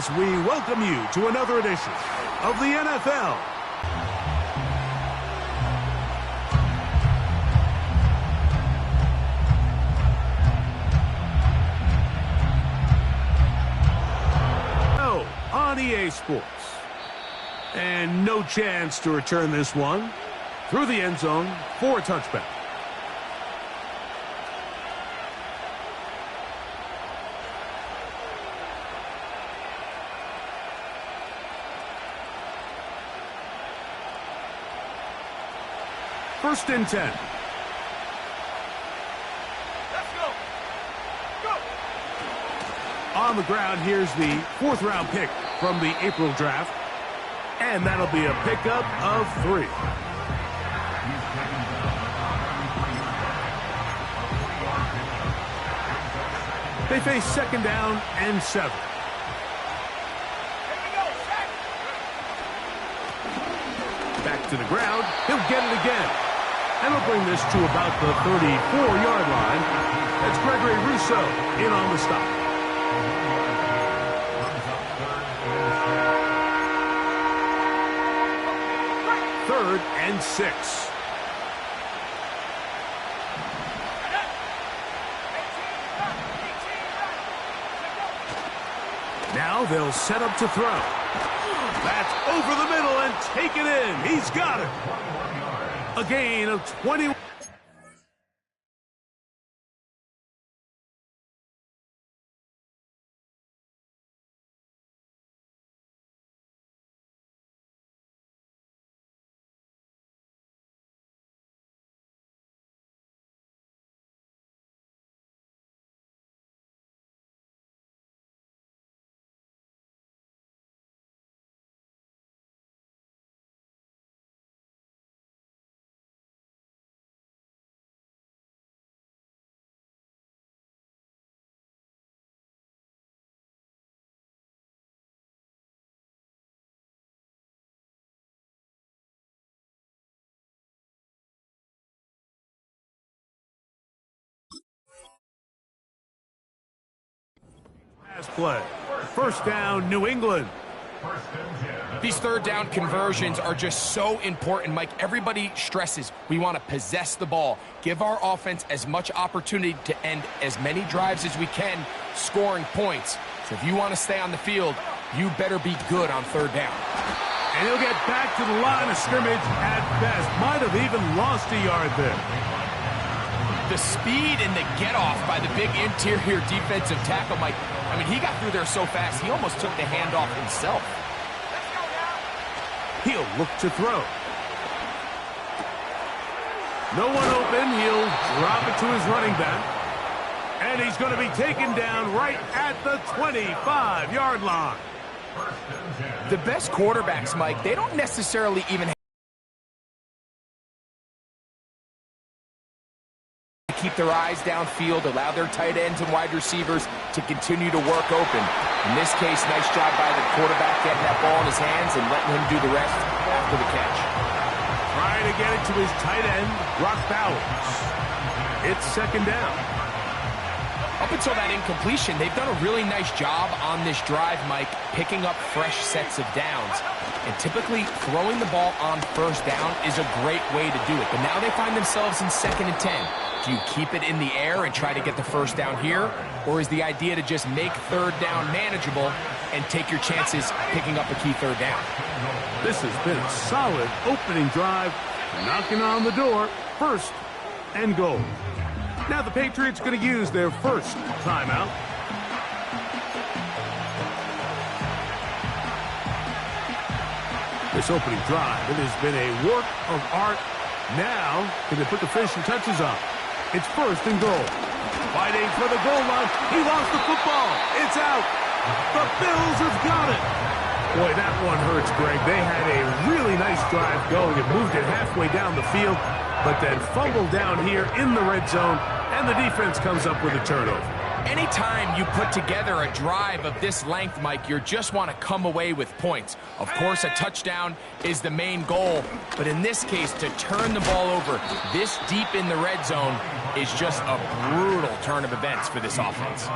as we welcome you to another edition of the NFL. On EA Sports. And no chance to return this one through the end zone for a touchback. First and 10. On the ground, here's the fourth-round pick from the April draft. And that'll be a pickup of 3. They face second down and 7. Back to the ground. He'll get it again. And he'll bring this to about the 34-yard line. That's Gregory Rousseau in on the stop. Third and 6. Now they'll set up to throw. That's over the middle and take it in. He's got it. A gain of 21. Play. First down, New England. These third down conversions are just so important, Mike. Everybody stresses we want to possess the ball, give our offense as much opportunity to end as many drives as we can, scoring points. So if you want to stay on the field, you better be good on third down. And he'll get back to the line of scrimmage at best. Might have even lost a yard there. The speed and the get-off by the big interior defensive tackle, Mike. I mean, he got through there so fast, he almost took the handoff himself. He'll look to throw. No one open. He'll drop it to his running back. And he's going to be taken down right at the 25-yard line. The best quarterbacks, Mike, they don't necessarily even keep their eyes downfield, allow their tight ends and wide receivers to continue to work open. In this case, nice job by the quarterback getting that ball in his hands and letting him do the rest after the catch. Trying to get it to his tight end, Brock Bowers. It's second down. Up until that incompletion, they've done a really nice job on this drive, Mike, picking up fresh sets of downs. And typically, throwing the ball on first down is a great way to do it. But now they find themselves in second and 10. Do you keep it in the air and try to get the first down here? Or is the idea to just make third down manageable and take your chances picking up a key third down? This has been a solid opening drive, knocking on the door, first and goal. Now the Patriots going to use their first timeout. This opening drive, it has been a work of art. Now, can they put the finishing touches on? It's first and goal. Fighting for the goal line. He lost the football. It's out. The Bills have got it. Boy, that one hurts, Greg. They had a really nice drive going. It moved it halfway down the field, but then fumbled down here in the red zone, and the defense comes up with a turnover. Anytime you put together a drive of this length, Mike, you just want to come away with points. Of course, a touchdown is the main goal, but in this case, to turn the ball over this deep in the red zone is just a brutal turn of events for this offense.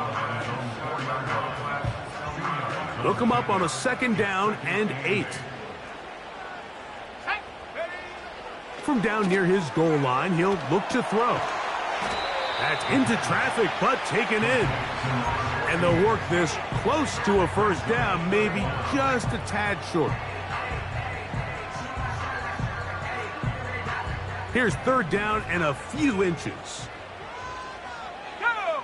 They'll come up on a 2nd down and 8. From down near his goal line, he'll look to throw. That's into traffic, but taken in. And they'll work this close to a 1st down, maybe just a tad short. Here's 3rd down and a few inches. Go!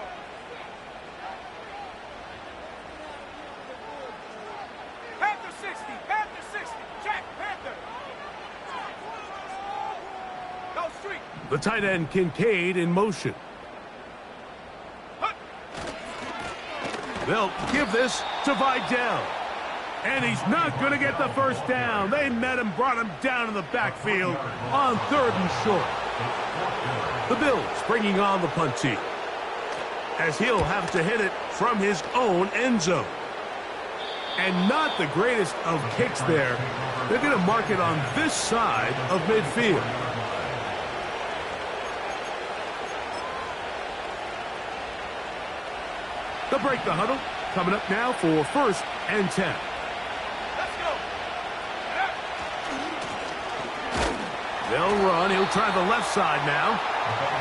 Panther 60, Panther 60, check, Panther. Go street. The tight end Kincaid in motion. They'll give this to Vidal. And he's not going to get the 1st down. They met him, brought him down in the backfield on 3rd and short. The Bills bringing on the punt team, as he'll have to hit it from his own end zone. And not the greatest of kicks there. They're going to mark it on this side of midfield. They'll break the huddle. Coming up now for 1st and 10. Let's go. They'll run. He'll try the left side now.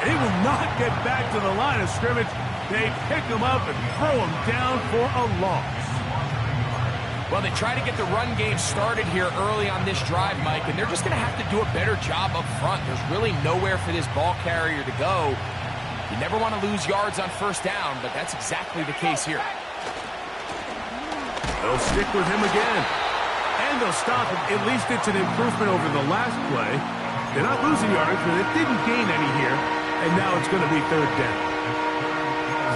He will not get back to the line of scrimmage. They pick him up and throw him down for a loss. Well, they try to get the run game started here early on this drive, Mike, and they're just going to have to do a better job up front. There's really nowhere for this ball carrier to go. You never want to lose yards on 1st down, but that's exactly the case here. They'll stick with him again. And they'll stop him. At least it's an improvement over the last play. They're not losing yards, but it didn't gain any here. And now it's going to be 3rd down.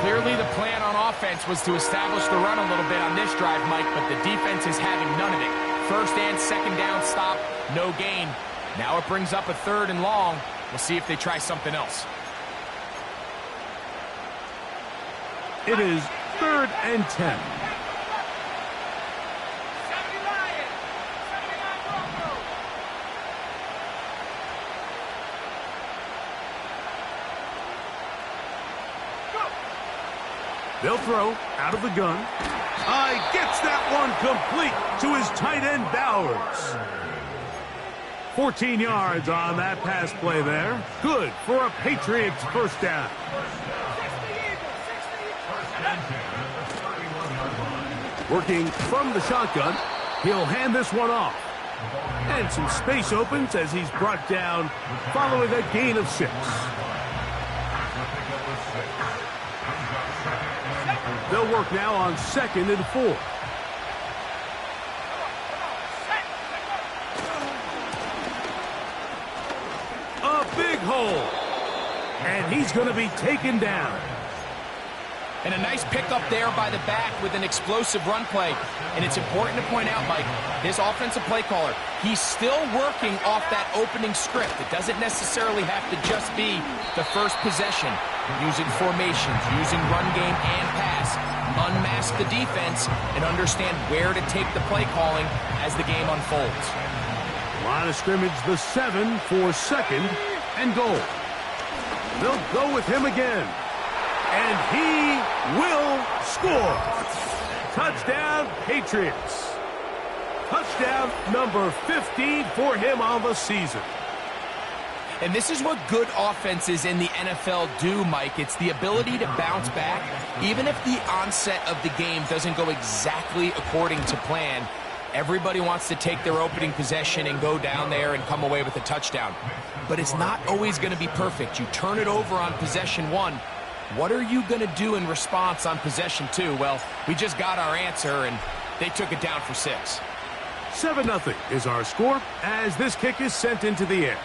Clearly the plan on offense was to establish the run a little bit on this drive, Mike, but the defense is having none of it. 1st and 2nd down stop, no gain. Now it brings up a 3rd and long. We'll see if they try something else. It is 3rd and 10. 70 Lions, 79 Broncos. Go! They'll throw out of the gun. Gets that one complete to his tight end Bowers. 14 yards on that pass play there. Good for a Patriots 1st down. Working from the shotgun, he'll hand this one off. And some space opens as he's brought down following a gain of 6. They'll work now on 2nd and 4. A big hole. And he's going to be taken down. And a nice pickup there by the back with an explosive run play. And it's important to point out, Mike, this offensive play caller, he's still working off that opening script. It doesn't necessarily have to just be the first possession. Using formations, using run game and pass. Unmask the defense and understand where to take the play calling as the game unfolds. Line of scrimmage, the 7 for 2nd and goal. They'll go with him again. And he will score. Touchdown, Patriots. Touchdown number 15 for him on the season. And this is what good offenses in the NFL do, Mike. It's the ability to bounce back, even if the onset of the game doesn't go exactly according to plan. Everybody wants to take their opening possession and go down there and come away with a touchdown. But it's not always going to be perfect. You turn it over on possession 1. What are you going to do in response on possession 2? Well, we just got our answer, and they took it down for 6. 7-0 is our score as this kick is sent into the air.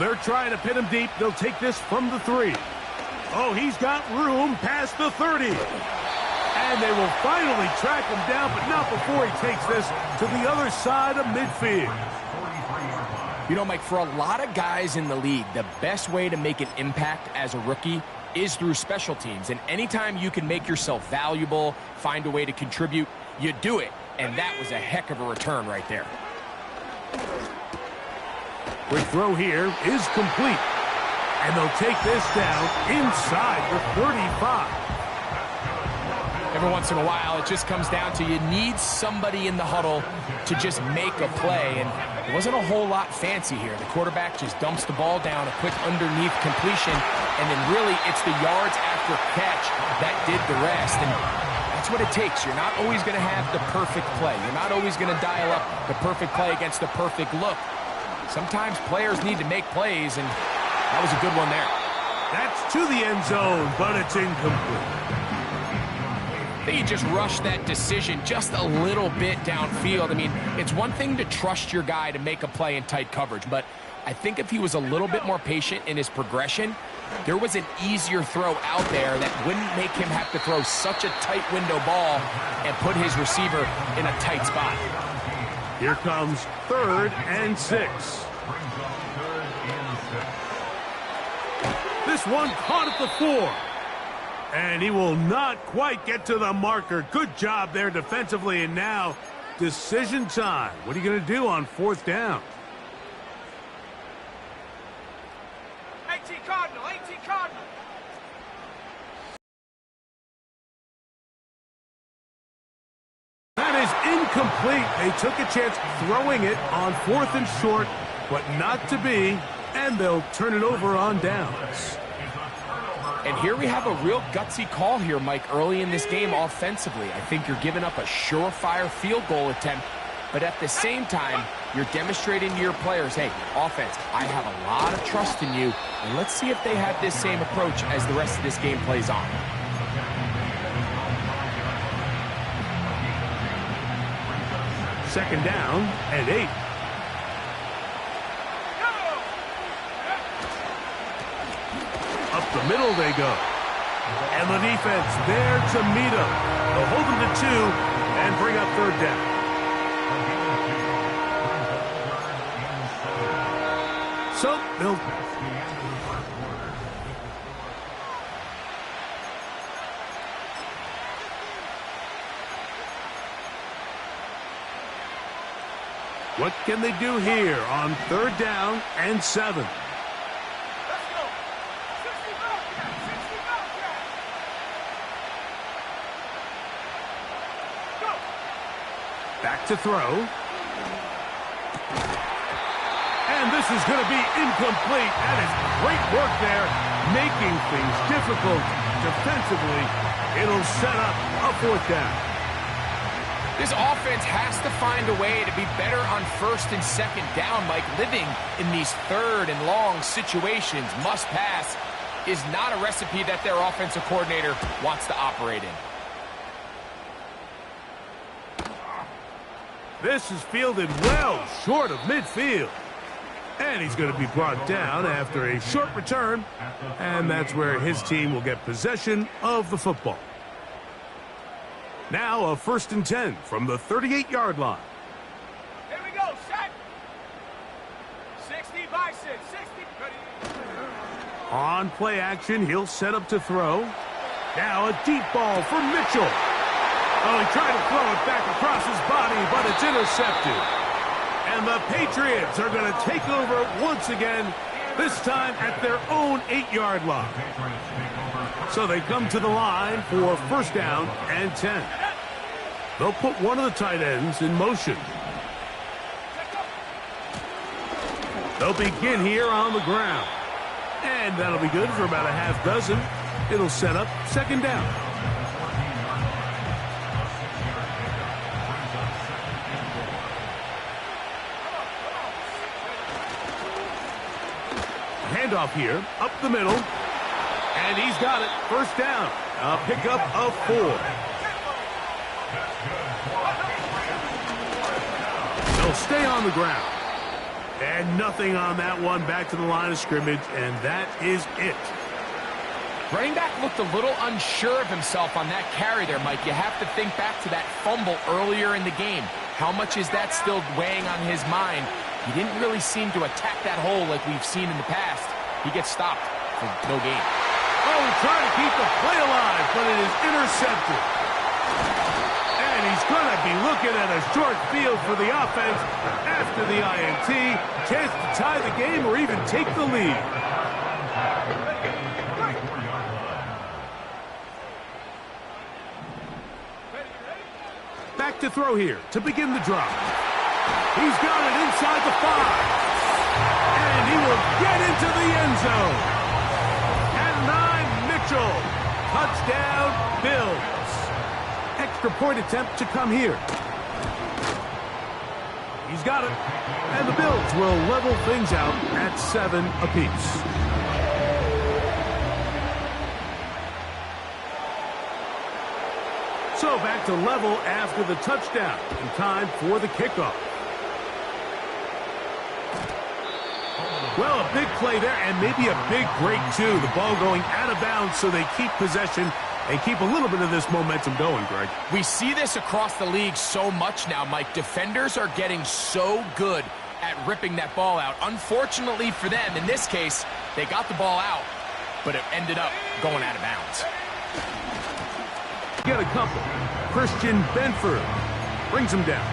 They're trying to pin him deep. They'll take this from the 3. Oh, he's got room past the 30. And they will finally track him down, but not before he takes this to the other side of midfield. You know, Mike, for a lot of guys in the league, the best way to make an impact as a rookie is through special teams. And anytime you can make yourself valuable, find a way to contribute, you do it. And that was a heck of a return right there. Quick throw here is complete. And they'll take this down inside the 35. Every once in a while, it just comes down to you need somebody in the huddle to just make a play, and it wasn't a whole lot fancy here. The quarterback just dumps the ball down, a quick underneath completion, and then really it's the yards after catch that did the rest, and that's what it takes. You're not always going to have the perfect play. You're not always going to dial up the perfect play against the perfect look. Sometimes players need to make plays, and that was a good one there. That's to the end zone, but it's incomplete. I think he just rushed that decision just a little bit downfield. I mean, it's one thing to trust your guy to make a play in tight coverage, but I think if he was a little bit more patient in his progression, there was an easier throw out there that wouldn't make him have to throw such a tight window ball and put his receiver in a tight spot. Here comes 3rd and 6. This one caught at the 4. And he will not quite get to the marker. Good job there defensively, and now decision time. What are you going to do on 4th down? 18 Cardinal, 18 Cardinal. That is incomplete. They took a chance throwing it on 4th and short, but not to be, and they'll turn it over on downs. And here we have a real gutsy call here, Mike, early in this game offensively. I think you're giving up a surefire field goal attempt, but at the same time, you're demonstrating to your players, hey, offense, I have a lot of trust in you, and let's see if they have this same approach as the rest of this game plays on. Second down and 8. Up the middle they go. And the defense there to meet them. They'll hold them to 2 and bring up 3rd down. So they'll... What can they do here on 3rd down and 7? Back to throw. And this is going to be incomplete. That is great work there, making things difficult defensively. It'll set up a 4th down. This offense has to find a way to be better on 1st and 2nd down, Mike. Living in these 3rd and long situations, must pass, is not a recipe that their offensive coordinator wants to operate in. This is fielded well short of midfield. And he's going to be brought down after a short return. And that's where his team will get possession of the football. Now a 1st and 10 from the 38-yard line. Here we go, set. 60 by 6, 60. On play action, he'll set up to throw. Now a deep ball for Mitchell. Oh, he tried to throw it back across his body, but it's intercepted. And the Patriots are going to take over once again, this time at their own 8-yard line. So they come to the line for 1st down and 10. They'll put one of the tight ends in motion. They'll begin here on the ground. And that'll be good for about a half dozen. It'll set up 2nd down. Handoff here, up the middle, and he's got it. 1st down, a pickup of 4. They'll stay on the ground. And nothing on that one, back to the line of scrimmage, and that is it. Running back looked a little unsure of himself on that carry there, Mike. You have to think back to that fumble earlier in the game. How much is that still weighing on his mind? He didn't really seem to attack that hole like we've seen in the past. He gets stopped for no gain. Oh, trying to keep the play alive, but it is intercepted. And he's going to be looking at a short field for the offense after the INT. Chance to tie the game or even take the lead. Back to throw here to begin the drive. He's got it inside the 5. And he will get into the end zone. At 9, Mitchell. Touchdown, Bills. Extra point attempt to come here. He's got it. And the Bills will level things out at 7 apiece. So back to level after the touchdown. And time for the kickoff. Well, a big play there, and maybe a big break, too. The ball going out of bounds, so they keep possession and keep a little bit of this momentum going, Greg. We see this across the league so much now, Mike. Defenders are getting so good at ripping that ball out. Unfortunately for them, in this case, they got the ball out, but it ended up going out of bounds. Get a couple. Christian Benford brings him down.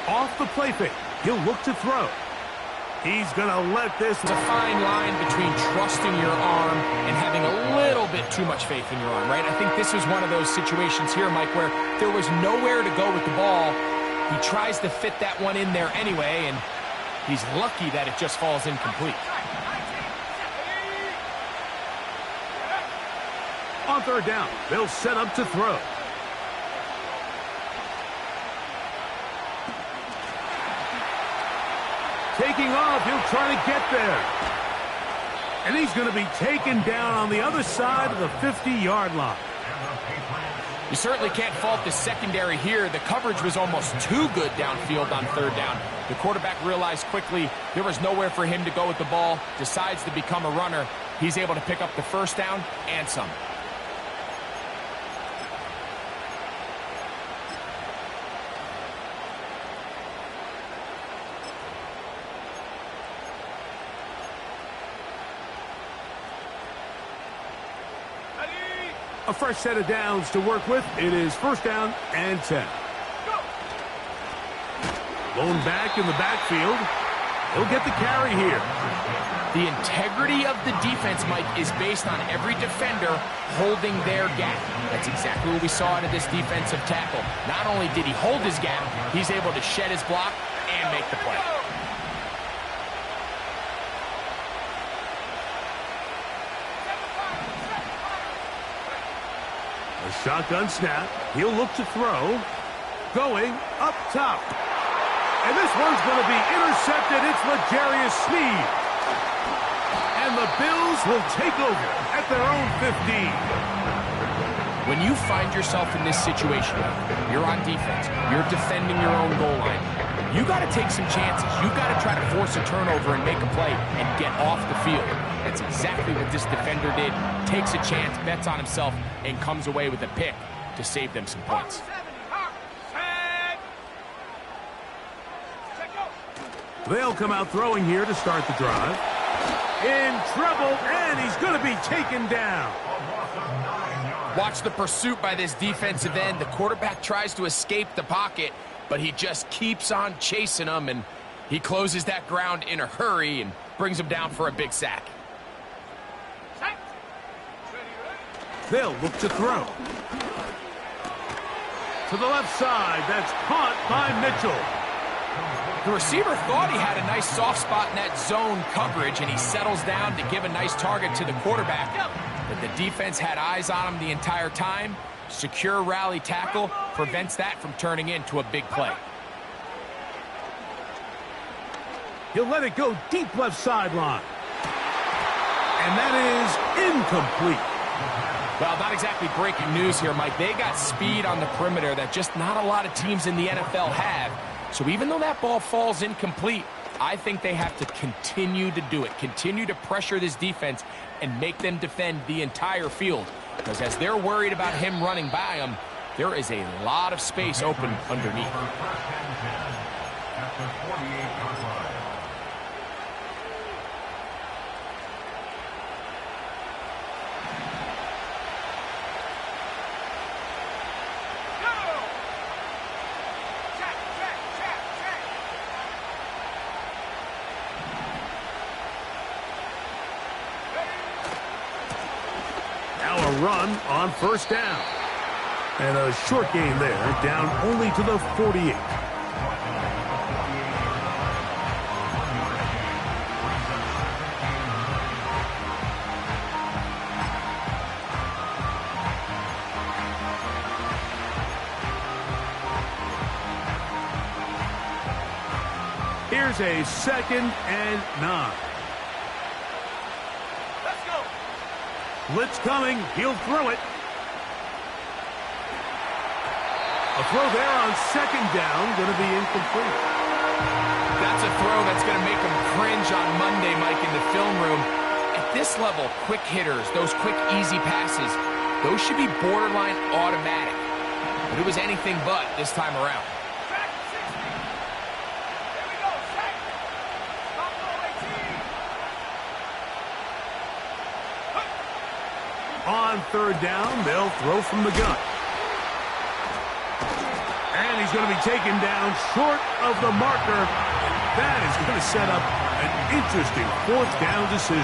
Off the play fake. He'll look to throw. He's going to let this... It's a fine line between trusting your arm and having a little bit too much faith in your arm, right? I think this is one of those situations here, Mike, where there was nowhere to go with the ball. He tries to fit that one in there anyway, and he's lucky that it just falls incomplete. On third down, they'll set up to throw. Taking off, he'll try to get there. And he's going to be taken down on the other side of the 50-yard line. You certainly can't fault the secondary here. The coverage was almost too good downfield on third down. The quarterback realized quickly there was nowhere for him to go with the ball, decides to become a runner. He's able to pick up the first down and some. A fresh set of downs to work with. It is first down and 10. Blown back in the backfield. He'll get the carry here. The integrity of the defense, Mike, is based on every defender holding their gap. That's exactly what we saw out of this defensive tackle. Not only did he hold his gap, he's able to shed his block and make the play. A shotgun snap. He'll look to throw. Going up top. And this one's going to be intercepted. It's L'Jarius Sneed. And the Bills will take over at their own 15. When you find yourself in this situation, you're on defense, you're defending your own goal line, you got to take some chances. You got to try to force a turnover and make a play and get off the field. That's exactly what this defender did. Takes a chance, bets on himself, and comes away with a pick to save them some points. They'll come out throwing here to start the drive. In trouble, and he's going to be taken down. Watch the pursuit by this defensive end. The quarterback tries to escape the pocket, but he just keeps on chasing him, and he closes that ground in a hurry and brings him down for a big sack. They'll look to throw. To the left side, that's caught by Mitchell. The receiver thought he had a nice soft spot in that zone coverage, and he settles down to give a nice target to the quarterback. But the defense had eyes on him the entire time. Secure rally tackle prevents that from turning into a big play. He'll let it go deep left sideline. And that is incomplete. Well, not exactly breaking news here, Mike. They got speed on the perimeter that just not a lot of teams in the NFL have. So even though that ball falls incomplete, I think they have to continue to do it. Continue to pressure this defense and make them defend the entire field. Because as they're worried about him running by them, there is a lot of space open underneath. run on first down. And a short gain there, down only to the 48. Here's a 2nd and 9. Let's go. Blitz coming. He'll throw it. A throw there on 2nd down, going to be incomplete. That's a throw that's going to make them cringe on Monday, Mike, in the film room. At this level, quick hitters, those quick, easy passes, those should be borderline automatic. But it was anything but this time around. Back to 60. There we go. Sack. Stop goal 18. On 3rd down, they'll throw from the gun. And he's going to be taken down short of the marker. That is going to set up an interesting 4th down decision.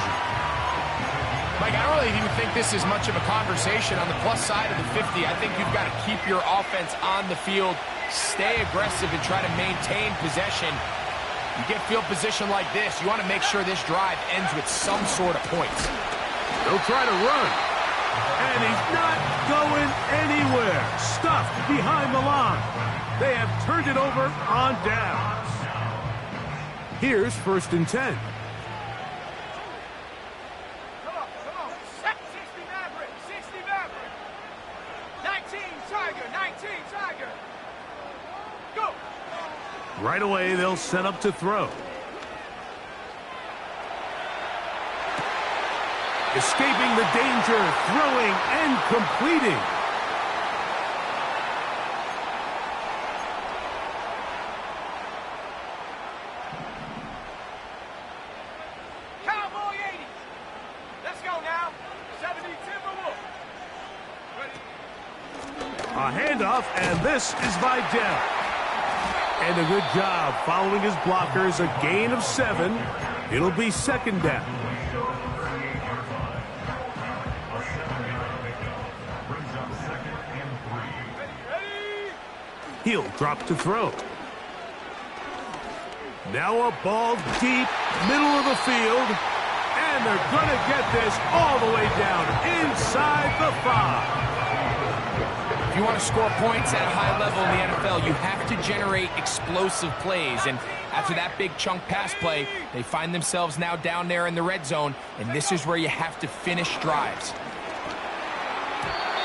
Mike, I don't really even think this is much of a conversation on the plus side of the 50. I think you've got to keep your offense on the field, stay aggressive, and try to maintain possession. You get field position like this, you want to make sure this drive ends with some sort of points. They'll try to run. And he's not going anywhere. Stuffed behind the line. They have turned it over on downs. Here's 1st and 10. Come on. Set 60 Maverick. 60 Maverick. 19 Tiger. 19 Tiger. Go. Right away, they'll set up to throw. Escaping the danger, throwing and completing. Cowboy 80. Let's go now. 70 Timberwolf. Ready? A handoff, and this is Vidal. And a good job following his blockers. A gain of 7. It'll be 2nd down. He'll drop to throw. Now a ball deep, middle of the field. And they're going to get this all the way down inside the 5. If you want to score points at a high level in the NFL, you have to generate explosive plays. And after that big chunk pass play, they find themselves now down there in the red zone. And this is where you have to finish drives.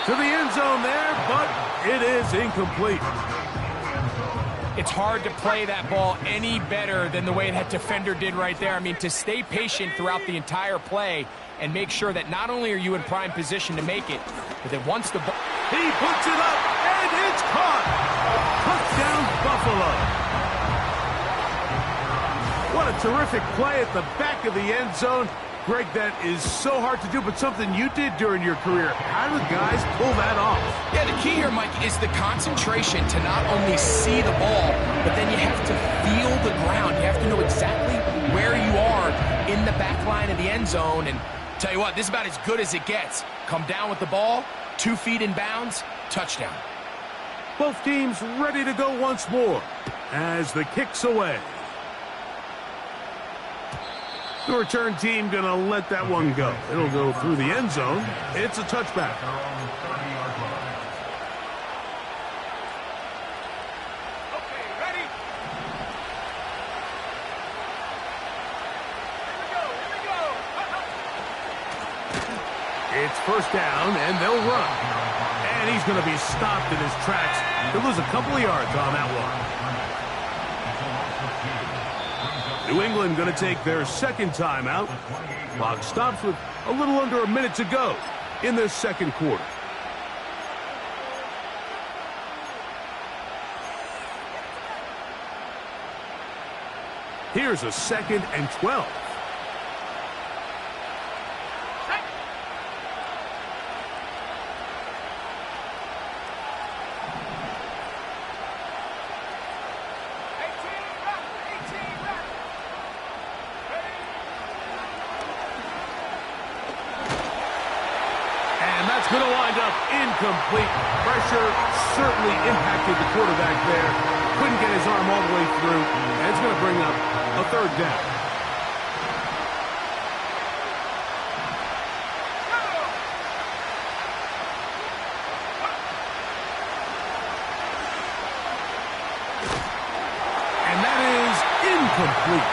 To the end zone there, but it is incomplete. It's hard to play that ball any better than the way that defender did right there. I mean, to stay patient throughout the entire play and make sure that not only are you in prime position to make it, but that once the ball... He puts it up, and it's caught. Touchdown, Buffalo. What a terrific play at the back of the end zone. Greg, that is so hard to do, but something you did during your career. How do the guys pull that off? Yeah, the key here, Mike, is the concentration to not only see the ball, but then you have to feel the ground. You have to know exactly where you are in the back line of the end zone. And tell you what, this is about as good as it gets. Come down with the ball, 2 feet in bounds, touchdown. Both teams ready to go once more as the kick's away. The return team going to let that one go. It'll go through the end zone. It's a touchback. Okay, ready? Here we go. It's 1st down, and they'll run. And he's going to be stopped in his tracks. He'll lose a couple of yards on that one. New England going to take their 2nd timeout. Clock stops with a little under a minute to go in this 2nd quarter. Here's a 2nd and 12. Going to incomplete. Pressure certainly impacted the quarterback there. Couldn't get his arm all the way through, and it's going to bring up a third down. And that is incomplete.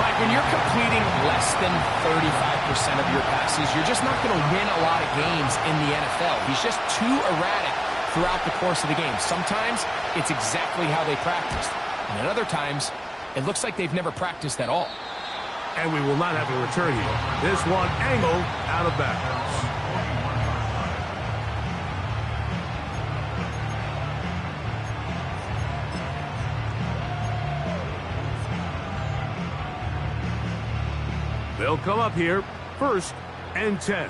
Mike, when you're completing less than 35% of your passes, you're just not going to win a lot of games in the NFL. He's just too erratic throughout the course of the game. Sometimes it's exactly how they practiced. And at other times, it looks like they've never practiced at all. And we will not have a return here. This one angled out of bounds. They'll come up here, 1st and 10.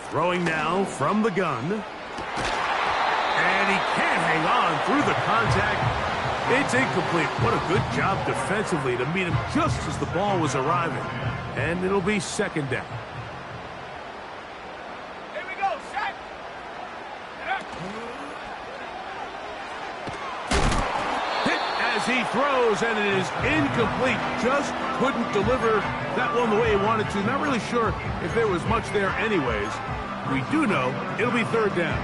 Throwing now from the gun. And he can't hang on through the contact. It's incomplete. What a good job defensively to meet him just as the ball was arriving. And it'll be 2nd down. Here we go, set. Hit as he throws, and it is incomplete. Just couldn't deliver that one the way he wanted to. Not really sure if there was much there anyways. We do know it'll be 3rd down.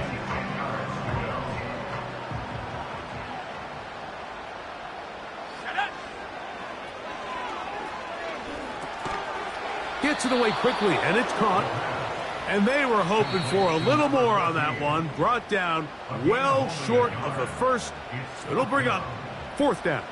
Gets it away quickly, and it's caught. And they were hoping for a little more on that one. Brought down well short of the first. So it'll bring up 4th down.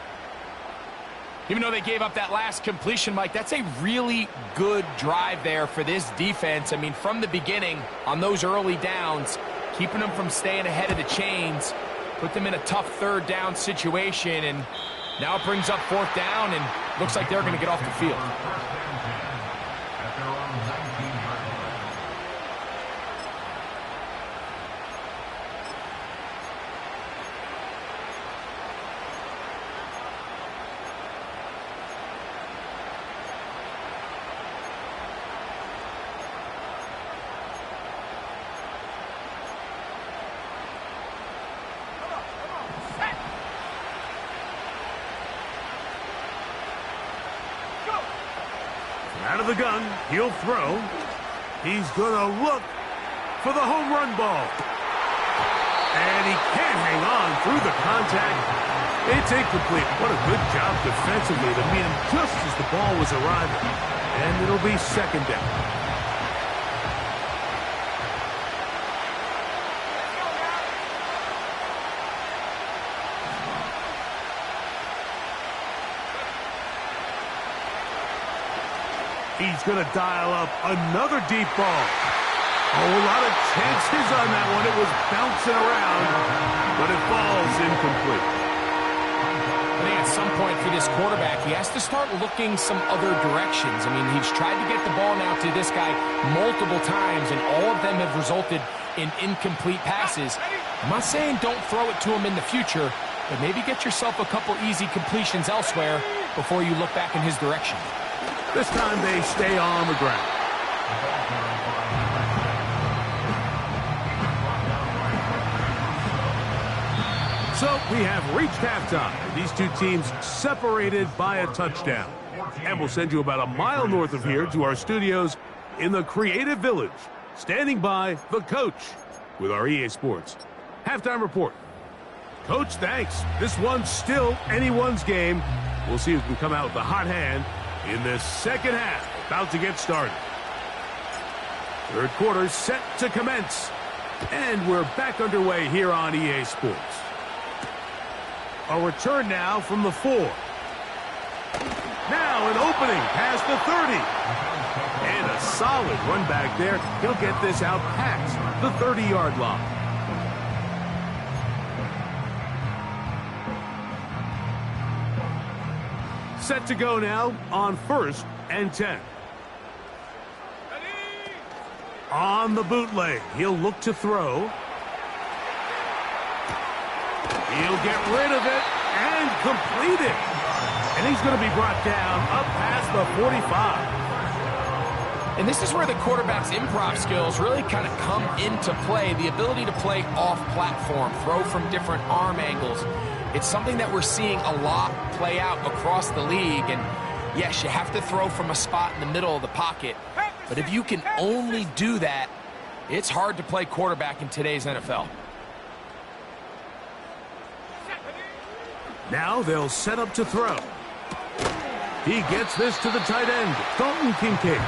Even though they gave up that last completion, Mike, that's a really good drive there for this defense. I mean, from the beginning, on those early downs, keeping them from staying ahead of the chains, put them in a tough 3rd down situation, and now it brings up 4th down, and looks like they're going to get off the field. Out of the gun, he'll throw. He's going to look for the home run ball. And he can't hang on through the contact. It's incomplete. What a good job defensively to meet him just as the ball was arriving. And it'll be 2nd down. He's going to dial up another deep ball. Oh, a lot of chances on that one. It was bouncing around, but it falls incomplete. I think at some point for this quarterback, he has to start looking some other directions. I mean, he's tried to get the ball now to this guy multiple times, and all of them have resulted in incomplete passes. I'm not saying don't throw it to him in the future, but maybe get yourself a couple easy completions elsewhere before you look back in his direction. This time they stay on the ground. So we have reached halftime. These two teams separated by a touchdown. And we'll send you about a mile north of here to our studios in the Creative Village. Standing by, the coach with our EA Sports halftime report. Coach, thanks. This one's still anyone's game. We'll see who can come out with the hot hand in this 2nd half, about to get started. 3rd quarter set to commence. And we're back underway here on EA Sports. A return now from the 4. Now an opening past the 30. And a solid run back there. He'll get this out past the 30-yard line. Set to go now on 1st and 10. On the bootleg, he'll look to throw. He'll get rid of it and complete it. And he's going to be brought down up past the 45. And this is where the quarterback's improv skills really kind of come into play. The ability to play off-platform, throw from different arm angles. It's something that we're seeing a lot play out across the league. And yes, you have to throw from a spot in the middle of the pocket. But if you can only do that, it's hard to play quarterback in today's NFL. Now they'll set up to throw. He gets this to the tight end, Dalton Kincaid.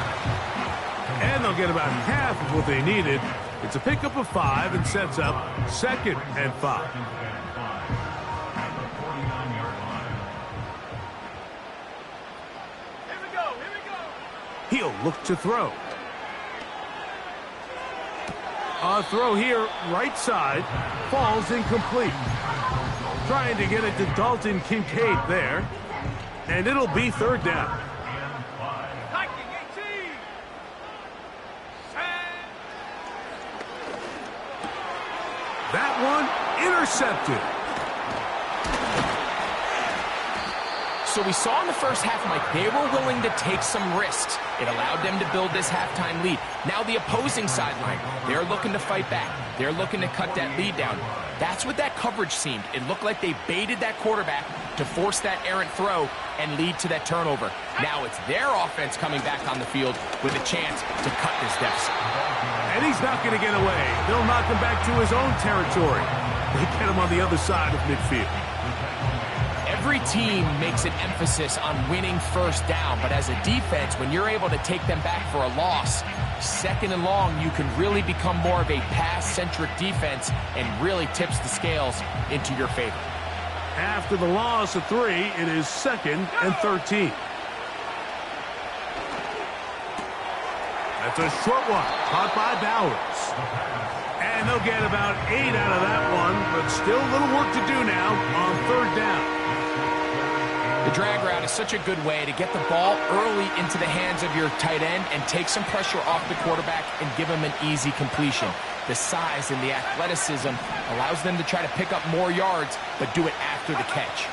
And they'll get about half of what they needed. It's a pickup of 5 and sets up 2nd and 5. He'll look to throw. A throw here, right side, falls incomplete. Trying to get it to Dalton Kincaid there. And it'll be 3rd down. That one intercepted. So we saw in the first half, Mike, they were willing to take some risks. It allowed them to build this halftime lead. Now the opposing sideline, they're looking to fight back. They're looking to cut that lead down. That's what that coverage seemed. It looked like they baited that quarterback to force that errant throw and lead to that turnover. Now it's their offense coming back on the field with a chance to cut this deficit. And he's not going to get away. They'll knock him back to his own territory. They get him on the other side of midfield. Every team makes an emphasis on winning first down, but as a defense, when you're able to take them back for a loss, 2nd and long, you can really become more of a pass-centric defense and really tips the scales into your favor. After the loss of 3, it is 2nd and 13. That's a short one, caught by Bowers. And they'll get about 8 out of that one, but still a little work to do now on 3rd down. The drag route is such a good way to get the ball early into the hands of your tight end and take some pressure off the quarterback and give him an easy completion. The size and the athleticism allows them to try to pick up more yards, but do it after the catch.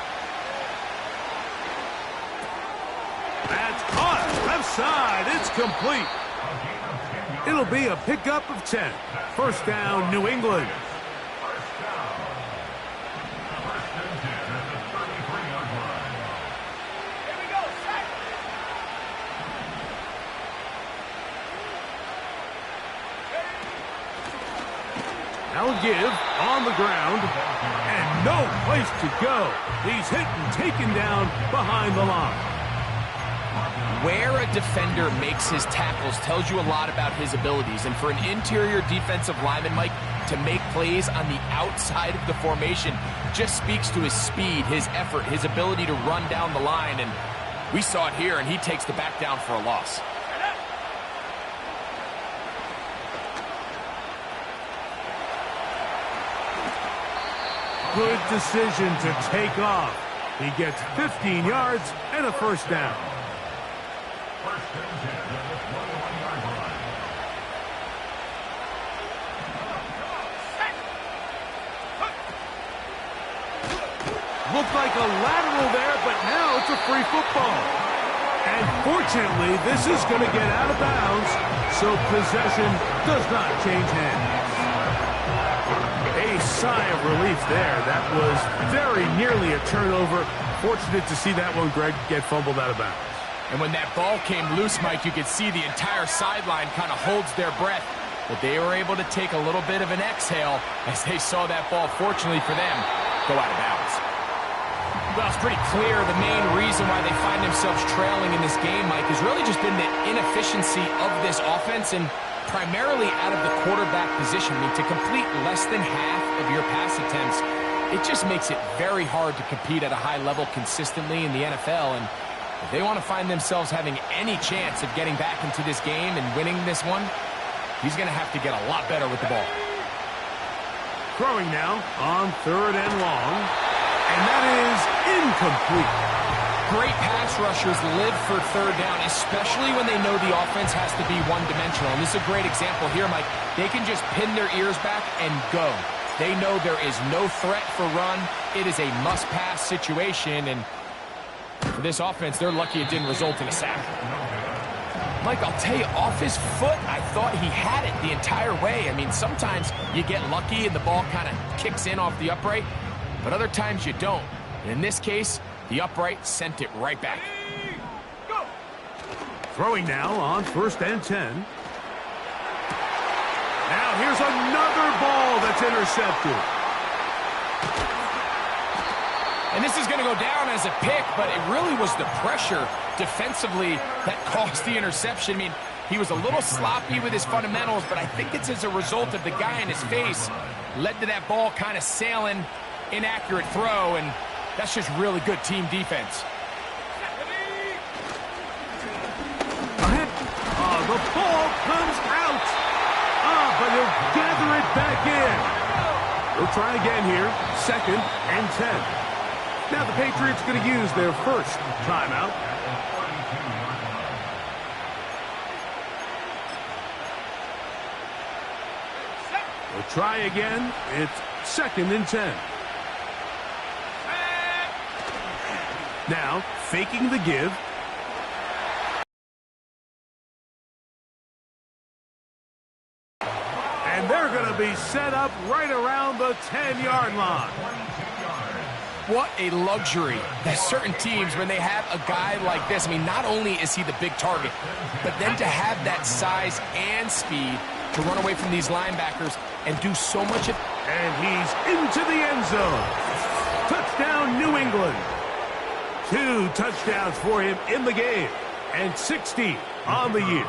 That's caught. Left side. It's complete. It'll be a pickup of 10. 1st down, New England. Now give on the ground, and no place to go. He's hit and taken down behind the line. Where a defender makes his tackles tells you a lot about his abilities. And for an interior defensive lineman, Mike, to make plays on the outside of the formation just speaks to his speed, his effort, his ability to run down the line. And we saw it here, and he takes the back down for a loss. Good decision to take off. He gets 15 yards and a 1st down. Looked like a lateral there, but now it's a free football. And fortunately, this is going to get out of bounds, so possession does not change hands. A sigh of relief there. That was very nearly a turnover. Fortunate to see that one, Greg, get fumbled out of bounds. And when that ball came loose, Mike, you could see the entire sideline kind of holds their breath. But they were able to take a little bit of an exhale as they saw that ball, fortunately for them, go out of bounds. Well, it's pretty clear the main reason why they find themselves trailing in this game, Mike, has really just been the inefficiency of this offense and primarily out of the quarterback position. I mean, to complete less than half of your pass attempts, it just makes it very hard to compete at a high level consistently in the NFL. And if they want to find themselves having any chance of getting back into this game and winning this one, he's going to have to get a lot better with the ball. Throwing now on 3rd and long, and that is incomplete. Great pass rushers live for 3rd down, especially when they know the offense has to be one-dimensional. And this is a great example here, Mike. They can just pin their ears back and go. They know there is no threat for run. It is a must-pass situation, and for this offense, they're lucky it didn't result in a sack. Mike, I'll tell you, off his foot, I thought he had it the entire way. I mean, sometimes you get lucky and the ball kind of kicks in off the upright, but other times you don't. And in this case, the upright sent it right back. Go. Throwing now on 1st and 10. Now here's another ball that's intercepted. And this is going to go down as a pick, but it really was the pressure defensively that caused the interception. I mean, he was a little sloppy with his fundamentals, but I think it's as a result of the guy in his face led to that ball kind of sailing, inaccurate throw, and that's just really good team defense. Ahead. The ball comes out. But he'll gather it back in. We'll try again here. 2nd and 10. Now the Patriots going to use their first timeout. We'll try again. It's 2nd and 10. Now faking the give. And they're going to be set up right around the 10-yard line. What a luxury that certain teams, when they have a guy like this, I mean, not only is he the big target, but then to have that size and speed to run away from these linebackers and do so much of... And he's into the end zone. Touchdown, New England. 2 touchdowns for him in the game. And 60 on the year.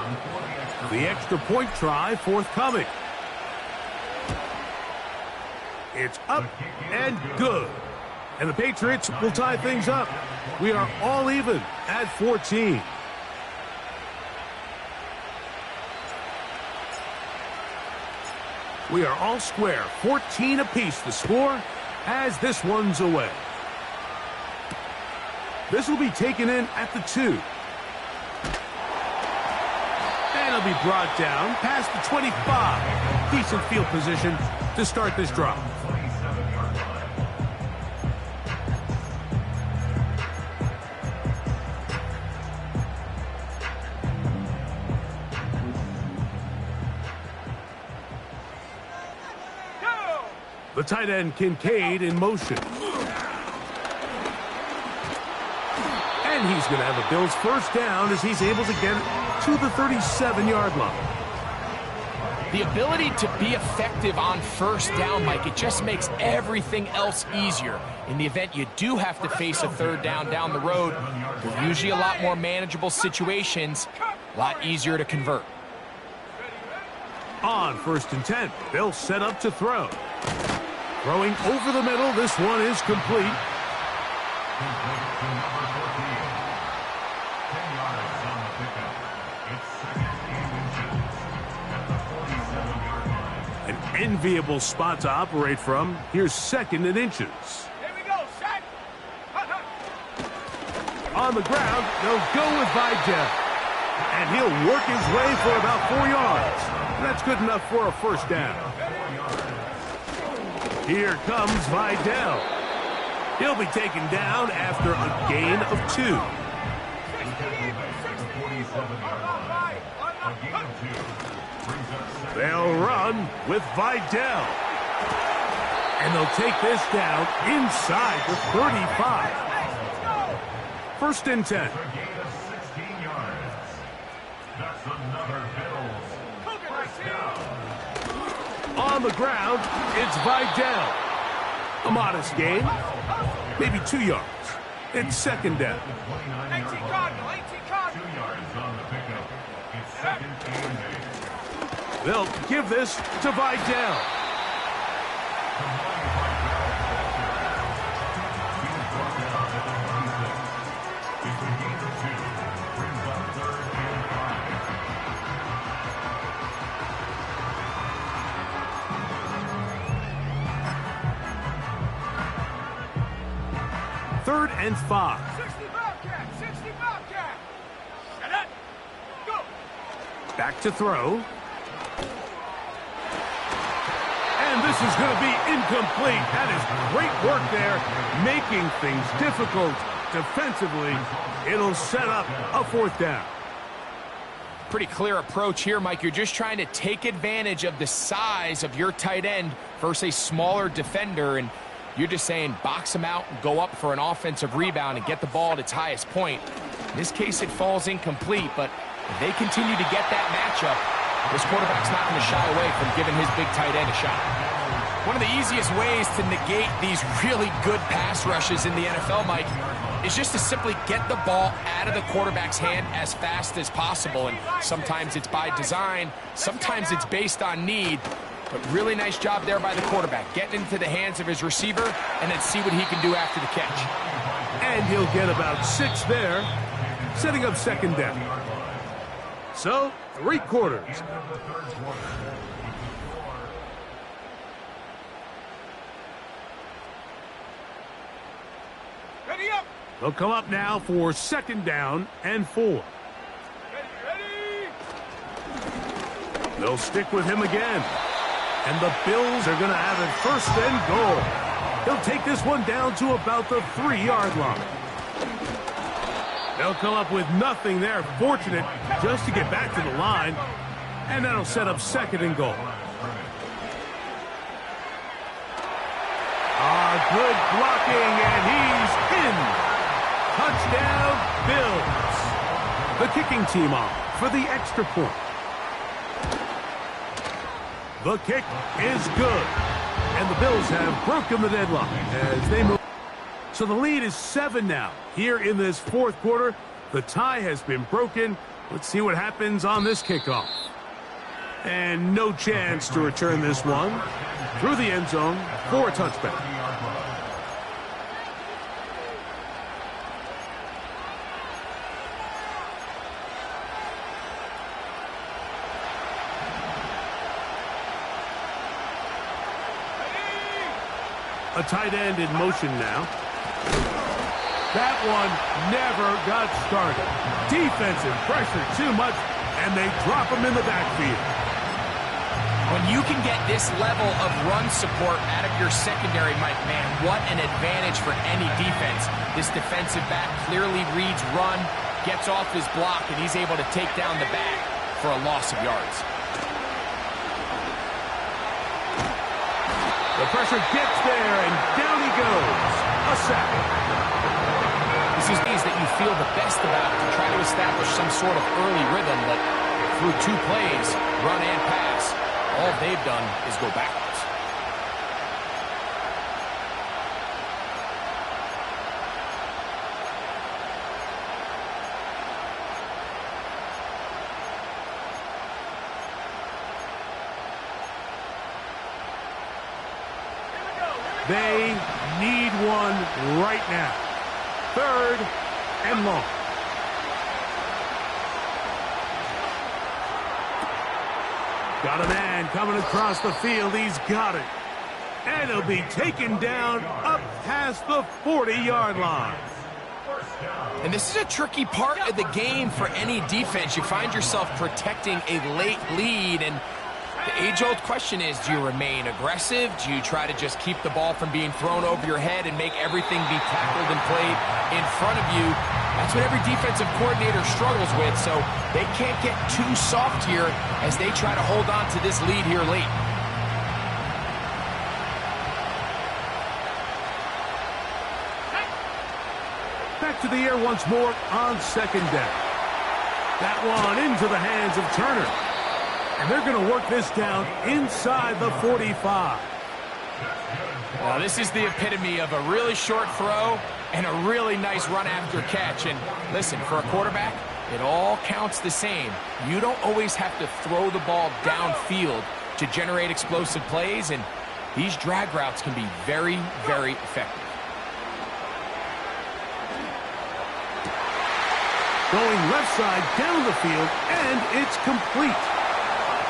The extra point try forthcoming. It's up and good. And the Patriots will tie things up. We are all even at 14. We are all square. 14 apiece the score as this one's away. This will be taken in at the 2. And it'll be brought down past the 25. Decent field position to start this drive. The tight end Kincaid in motion. And he's going to have the Bills first down as he's able to get to the 37-yard line. The ability to be effective on first down, Mike, it just makes everything else easier. In the event you do have to face a 3rd down the road, they're usually a lot more manageable situations, a lot easier to convert. On 1st and 10, they'll set up to throw. Throwing over the middle, this one is complete. An enviable spot to operate from. Here's 2nd and inches. Here we go, set. On the ground, they'll go with Vidal. And he'll work his way for about 4 yards. That's good enough for a first down. Here comes Vidal. He'll be taken down after a gain of 2. They'll run with Vidal. And they'll take this down inside the 35. 1st and 10. On the ground, it's Vidal. A modest gain, maybe 2 yards. It's 2nd down. 18 Cardinal, 18 Cardinal. 2 yards on the pickup. It's 2nd and 8. They'll give this to Vidal. Third and 5. 60 Bobcat, 60 Bobcat. Shut up. Go. Back to throw. And this is going to be incomplete. That is great work there, making things difficult defensively. It'll set up a 4th down. pretty clear approach here, Mike. You're just trying to take advantage of the size of your tight end versus a smaller defender, and you're just saying box him out and go up for an offensive rebound and get the ball at its highest point. In this case, it falls incomplete, but if they continue to get that matchup, this quarterback's not going to shy away from giving his big tight end a shot. One of the easiest ways to negate these really good pass rushes in the NFL, Mike, is just to simply get the ball out of the quarterback's hand as fast as possible. And sometimes it's by design, sometimes it's based on need. But really nice job there by the quarterback, getting into the hands of his receiver and then see what he can do after the catch. And he'll get about 6 there, setting up second down. So, 3 quarters. Ready up. They'll come up now for second down and 4. Ready, ready. They'll stick with him again. And the Bills are going to have it first and goal. He'll take this one down to about the 3-yard line. They'll come up with nothing there. Fortunate just to get back to the line. And that'll set up second and goal. Good blocking, and he's in. Touchdown, Bills. The kicking team on for the extra point. The kick is good. And the Bills have broken the deadlock as they move. So the lead is 7 now. Here in this 4th quarter, the tie has been broken. Let's see what happens on this kickoff. And no chance to return this one through the end zone for a touchback. A tight end in motion now. That one never got started. Defensive pressure too much, and they drop him in the backfield. When you can get this level of run support out of your secondary, Mike, man, what an advantage for any defense. This defensive back clearly reads run, gets off his block, and he's able to take down the back for a loss of yards. The pressure gets there, and down he goes. A sack. This is things that you feel the best about to try to establish some sort of early rhythm, but through 2 plays, run and pass, all they've done is go backwards. They need one right now. 3rd and long. Got a man coming across the field. He's got it. And he'll be taken down up past the 40-yard line. And this is a tricky part of the game for any defense. You find yourself protecting a late lead, and the age-old question is, do you remain aggressive? Do you try to just keep the ball from being thrown over your head and make everything be tackled and played in front of you? That's what every defensive coordinator struggles with, so they can't get too soft here as they try to hold on to this lead here late. Back to the air once more on second down. That one into the hands of Turner. And they're going to work this down inside the 45. Well, this is the epitome of a really short throw and a really nice run after catch. And listen, for a quarterback, it all counts the same. You don't always have to throw the ball downfield to generate explosive plays, and these drag routes can be very, very effective. Going left side down the field, and it's complete.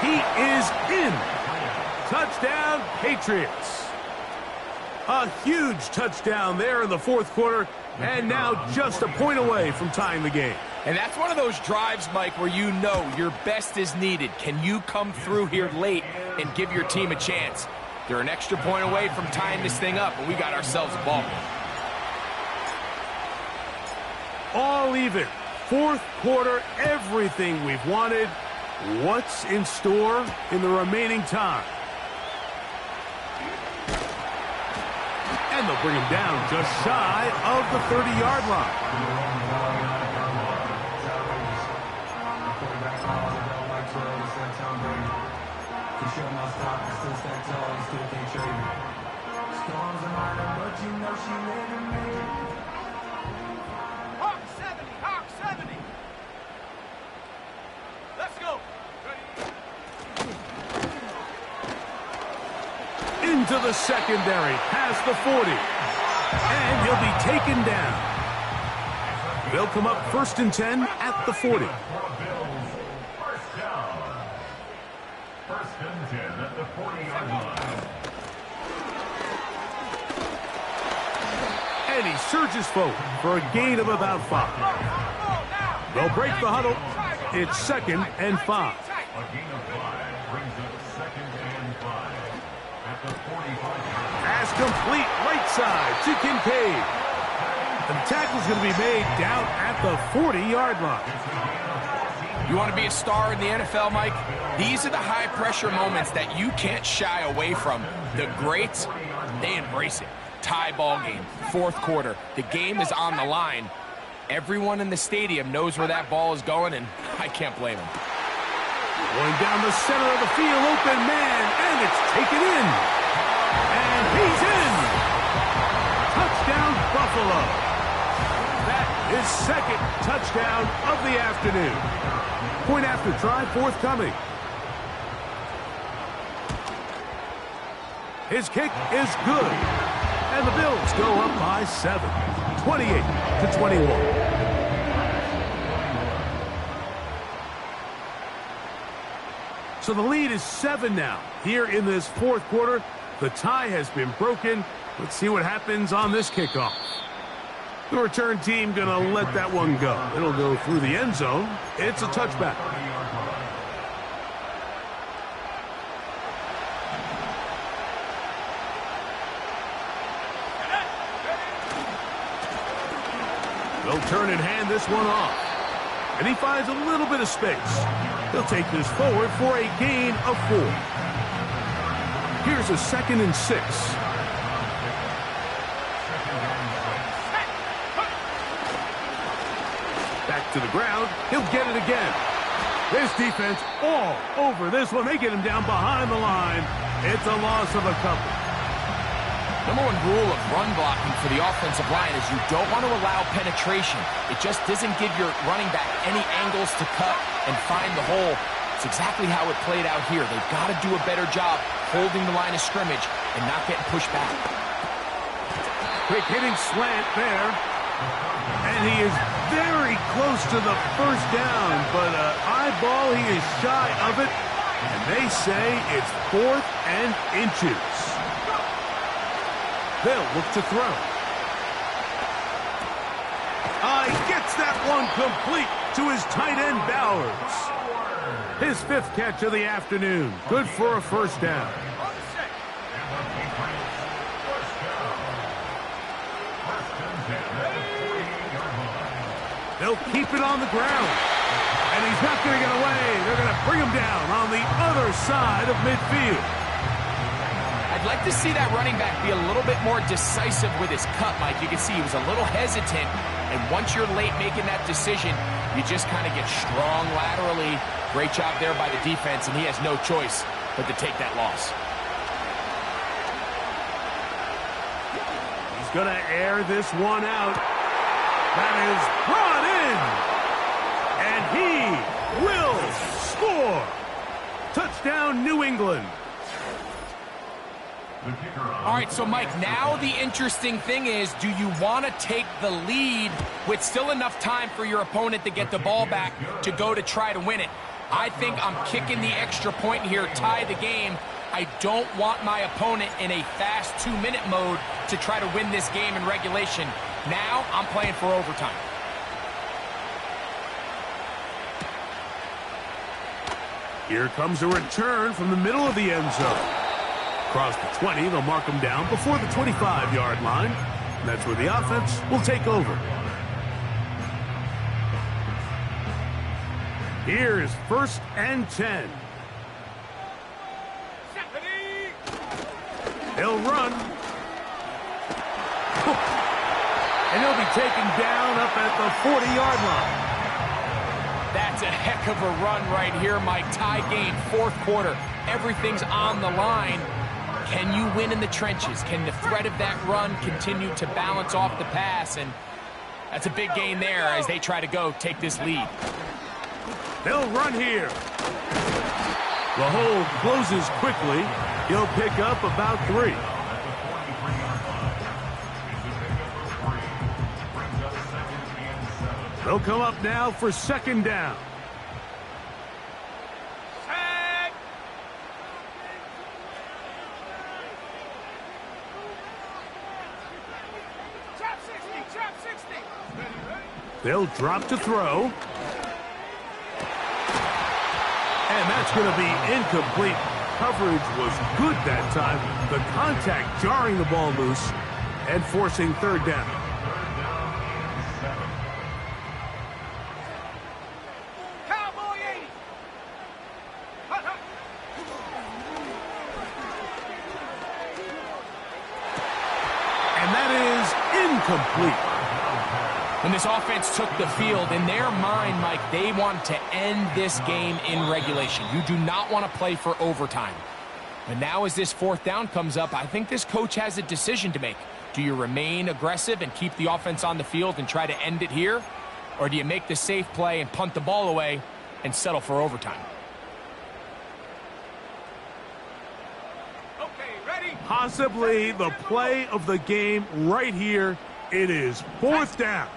He is in. Touchdown, Patriots. A huge touchdown there in the 4th quarter, and now just a point away from tying the game. And that's one of those drives, Mike, where you know your best is needed. Can you come through here late and give your team a chance? They're an extra point away from tying this thing up, and we got ourselves a ball game. All even. Fourth quarter, everything we've wanted. What's in store in the remaining time? And they'll bring him down just shy of the 30-yard line. Hawk 70, Hawk 70. Let's go. Into the secondary, past the 40. And he'll be taken down. They'll come up 1st and 10 at the 40. First down. 1st and 10 at the 40-yard line. And he surges forward for a gain of about 5. They'll break the huddle. It's 2nd and 5. A gain of 5 brings it 2nd and 5 at the 45-yard line. Pass complete right side to Kincaid. The tackle's going to be made down at the 40-yard line. You want to be a star in the NFL, Mike? These are the high-pressure moments that you can't shy away from. The greats, they embrace it. Tie ball game, 4th quarter. The game is on the line. Everyone in the stadium knows where that ball is going, and I can't blame them. Going down the center of the field, open man, and it's taken in. And he's in. Touchdown, Buffalo. That is 2nd touchdown of the afternoon. Point after try forthcoming. His kick is good. And the Bills go up by 7, 28-21. So the lead is 7 now. Here in this 4th quarter, the tie has been broken. Let's see what happens on this kickoff. The return team going to let that one go. It'll go through the end zone. It's a touchback. They'll turn and hand this one off. And he finds a little bit of space. He'll take this forward for a gain of 4. Here's a 2nd and 6. Back to the ground. He'll get it again. This defense all over this one. They get him down behind the line. It's a loss of a couple. Number 1 rule of run blocking for the offensive line is you don't want to allow penetration. It just doesn't give your running back any angles to cut and find the hole. It's exactly how it played out here. They've got to do a better job holding the line of scrimmage and not getting pushed back. Quick hitting slant there. And he is very close to the 1st down, but eyeball, he is shy of it. And they say it's 4th and inches. They'll look to throw. He gets that one complete to his tight end, Bowers. His 5th catch of the afternoon. Good for a 1st down. They'll keep it on the ground. And he's not going to get away. They're going to bring him down on the other side of midfield. I'd like to see that running back be a little bit more decisive with his cut, Mike. You can see he was a little hesitant, and once you're late making that decision, you just kind of get strong laterally. Great job there by the defense, and he has no choice but to take that loss. He's going to air this one out. That is brought in, and he will score. Touchdown, New England. All right, so Mike, now the interesting thing is, do you want to take the lead with still enough time for your opponent to get the ball back to go to try to win it? I think I'm kicking the extra point here, tie the game. I don't want my opponent in a fast 2-minute mode to try to win this game in regulation. Now I'm playing for overtime. Here comes a return from the middle of the end zone. Across the 20, they'll mark him down before the 25-yard line. And that's where the offense will take over. Here's 1st and 10. He'll run. And he'll be taken down up at the 40-yard line. That's a heck of a run right here, Mike. Tie game, 4th quarter. Everything's on the line. Can you win in the trenches? Can the threat of that run continue to balance off the pass? And that's a big gain there as they try to take this lead. They'll run here. The hole closes quickly. He'll pick up about 3. They'll come up now for 2nd down. They'll drop to throw. And that's going to be incomplete. Coverage was good that time. The contact jarring the ball loose and forcing 3rd down. Cowboy 80. And that is incomplete. When this offense took the field, in their mind, Mike, they want to end this game in regulation. You do not want to play for overtime. And now as this 4th down comes up, I think this coach has a decision to make. Do you remain aggressive and keep the offense on the field and try to end it here? Or do you make the safe play and punt the ball away and settle for overtime? Okay, ready? Possibly the play of the game right here. It is 4th down.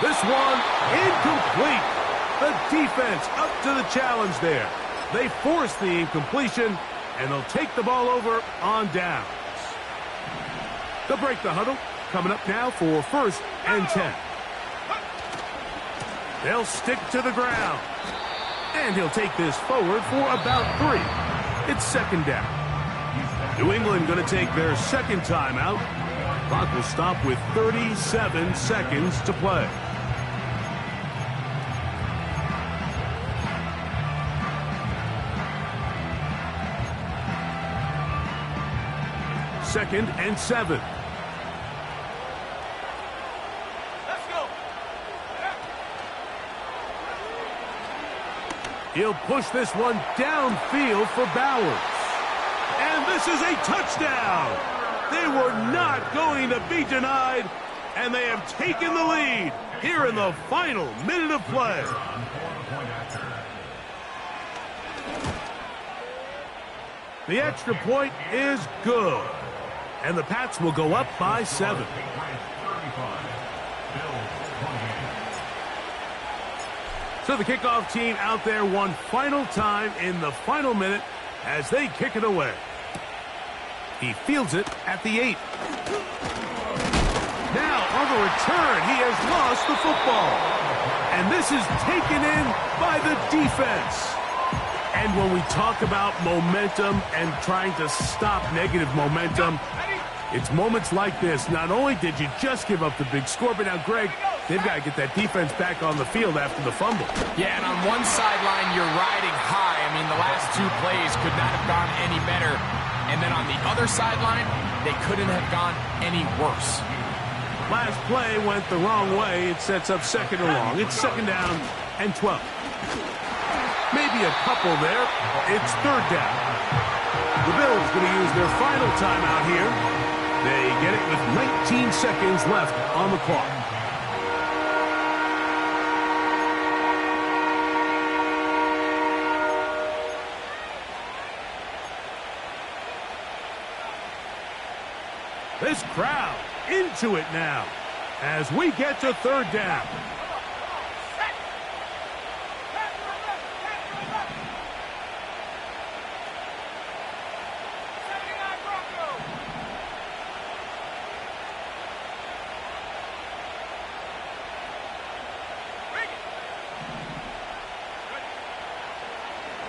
This one incomplete. The defense up to the challenge there. They force the incompletion, and they'll take the ball over on downs. They'll break the huddle. Coming up now for 1st and 10. They'll stick to the ground. And he'll take this forward for about 3. It's 2nd down. New England going to take their 2nd timeout. Clock will stop with 37 seconds to play. Second and 7. Let's go. He'll push this one downfield for Bowers. And this is a touchdown. They were not going to be denied, and they have taken the lead here in the final minute of play. The extra point is good, and the Pats will go up by 7. So the kickoff team out there one final time in the final minute as they kick it away. He fields it at the 8. Now on the return, he has lost the football. And this is taken in by the defense. And when we talk about momentum and trying to stop negative momentum, it's moments like this. Not only did you just give up the big score, but now, Greg, they've got to get that defense back on the field after the fumble. Yeah, and on one sideline, you're riding high. I mean, the last 2 plays could not have gone any better. And then on the other sideline, they couldn't have gone any worse. Last play went the wrong way. It sets up 2nd and long. It's 2nd down and 12. Maybe a couple there. It's 3rd down. The Bills going to use their final timeout here. They get it with 19 seconds left on the clock. This crowd into it now as we get to 3rd down.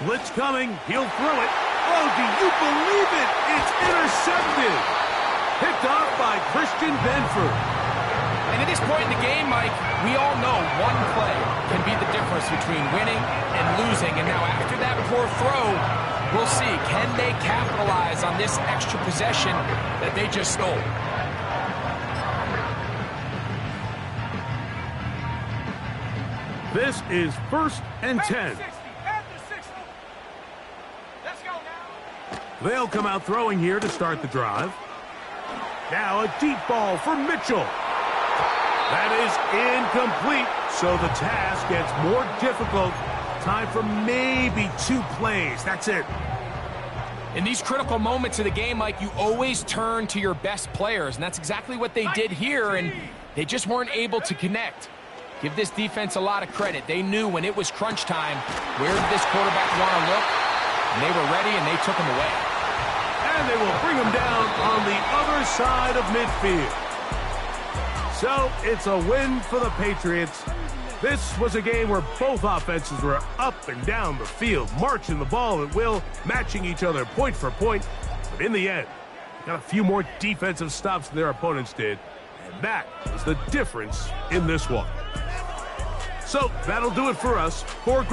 Blitz coming. He'll throw it. Oh, do you believe it? It's intercepted. Picked off by Christian Benford. And And at this point in the game, Mike, we all know one play can be the difference between winning and losing. And now after that poor throw, we'll see, can they capitalize on this extra possession that they just stole? This is 1st and 10. Let's go now. They'll come out throwing here to start the drive. Now a deep ball for Mitchell. That is incomplete, so the task gets more difficult. Time for maybe 2 plays. That's it. In these critical moments of the game, Mike, you always turn to your best players, and that's exactly what they did here, and they just weren't able to connect. Give this defense a lot of credit. They knew when it was crunch time, where did this quarterback want to look, and they were ready, and they took him away. And they will bring him down on the other side of midfield. So it's a win for the Patriots. This was a game where both offenses were up and down the field, marching the ball at will, matching each other point for point. But in the end, got a few more defensive stops than their opponents did. And that was the difference in this one. So that'll do it for us. For